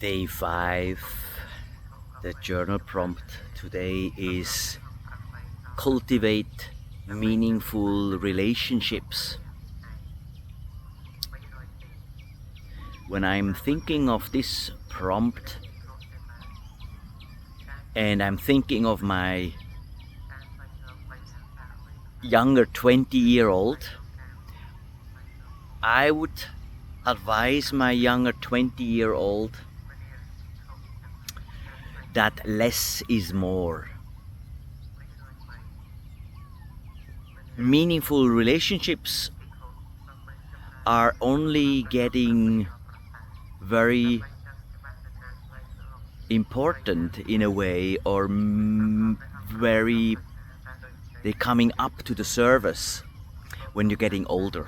Day 5. The journal prompt today is cultivate meaningful relationships. When I'm thinking of this prompt and I'm thinking of my younger 20-year-old, I would advise my younger 20-year-old that less is more. Meaningful relationships are only getting very important in a way, or they're coming up to the surface when you're getting older.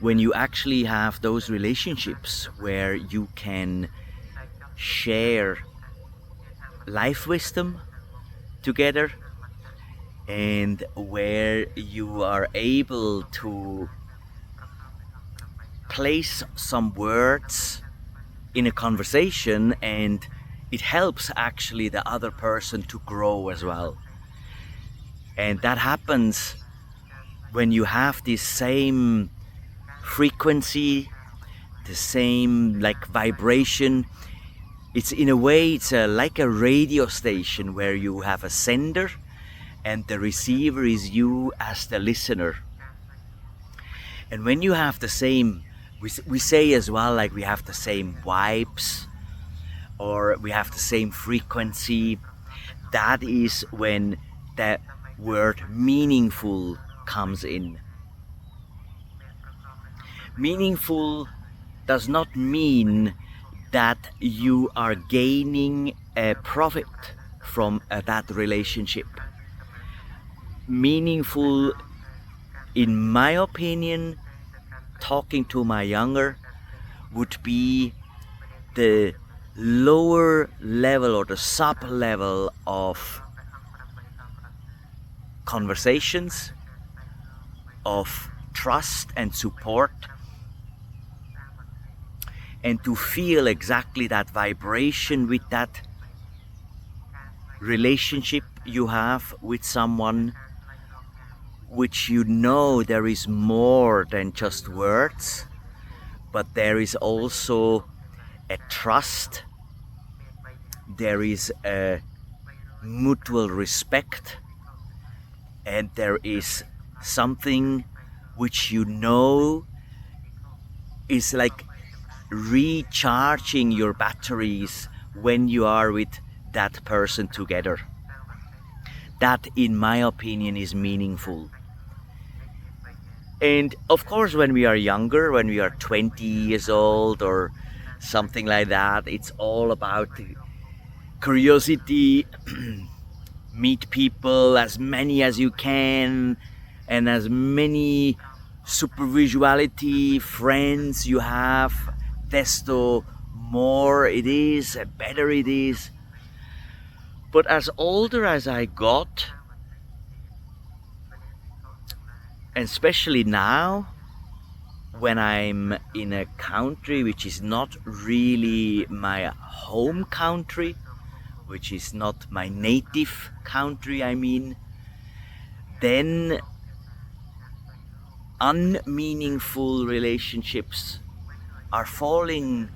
When you actually have those relationships where you can share life wisdom together, and where you are able to place some words in a conversation, and it helps actually the other person to grow as well. And that happens when you have this same frequency, the same vibration. It's in a way, it's like a radio station where you have a sender and the receiver is you as the listener. And when you have the same, we say as well, like we have the same vibes or we have the same frequency, that is when the word meaningful comes in. Meaningful does not mean that you are gaining a profit from that relationship. Meaningful, in my opinion, talking to my younger, would be the lower level or the sub level of conversations, of trust and support, and to feel exactly that vibration with that relationship you have with someone, which you know there is more than just words, but there is also a trust, there is a mutual respect, and there is something which you know is like recharging your batteries when you are with that person together. That, in my opinion, is meaningful. And of course, when we are younger, when we are 20 years old or something like that, it's all about curiosity. Meet people, as many as you can, and as many supervisuality friends you have, desto more it is, better it is. But as older as I got, and especially now, when I'm in a country which is not really my home country, which is not my native country, then unmeaningful relationships are falling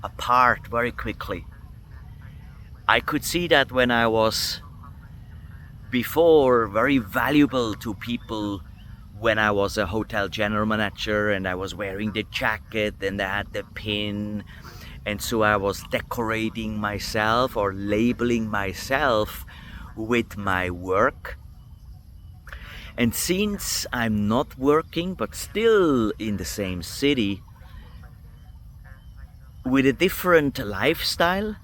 apart very quickly. I could see that when I was before very valuable to people, when I was a hotel general manager and I was wearing the jacket and I had the pin, and so I was decorating myself or labeling myself with my work. And since I'm not working but still in the same city with a different lifestyle,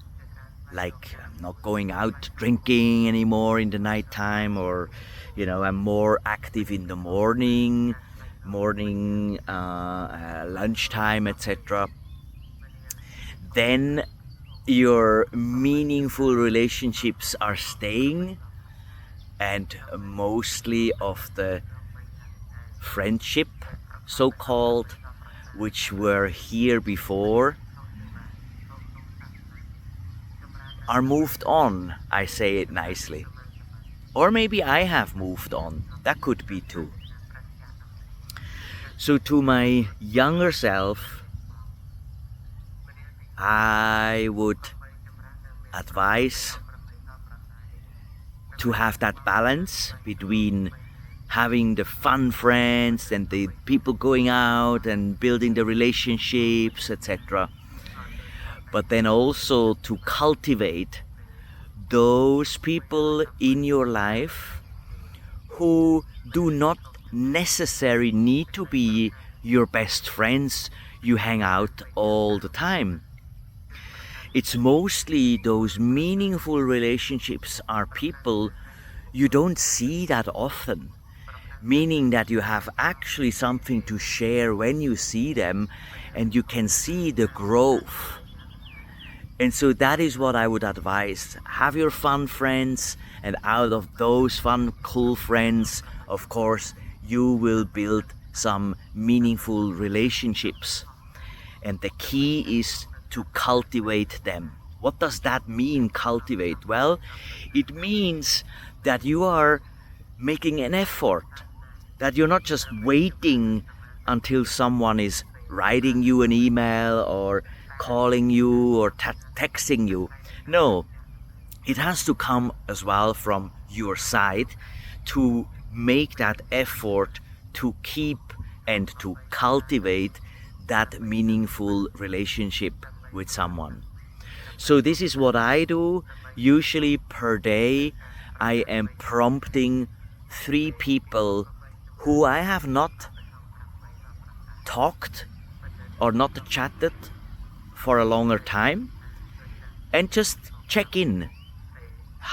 like I'm not going out drinking anymore in the nighttime, or I'm more active in the morning, lunchtime, etc., then your meaningful relationships are staying, and mostly of the friendship, so-called, which were here before, are moved on, I say it nicely. Or maybe I have moved on. That could be too. So to my younger self, I would advise to have that balance between having the fun friends and the people going out and building the relationships, etc. But then also to cultivate those people in your life who do not necessarily need to be your best friends you hang out all the time. It's mostly those meaningful relationships are people you don't see that often, meaning that you have actually something to share when you see them and you can see the growth. And so that is what I would advise. Have your fun friends, and out of those fun, cool friends, of course, you will build some meaningful relationships. And the key is to cultivate them. What does that mean, cultivate? Well, it means that you are making an effort, that you're not just waiting until someone is writing you an email or calling you or texting you. No, it has to come as well from your side to make that effort to keep and to cultivate that meaningful relationship with someone. So this is what I do. Usually per day I am prompting 3 people who I have not talked or not chatted for a longer time, and just check in,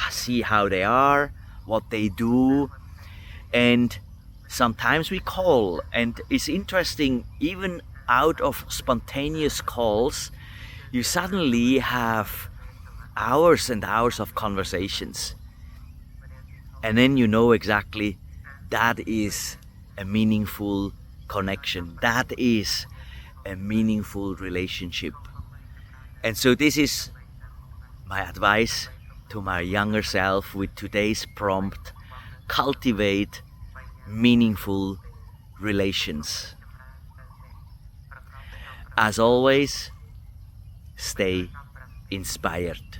see how they are, what they do. And sometimes we call, and it's interesting, even out of spontaneous calls you suddenly have hours and hours of conversations, and then you know exactly that is a meaningful connection, that is a meaningful relationship. And so this is my advice to my younger self with today's prompt: cultivate meaningful relations. As always, stay inspired.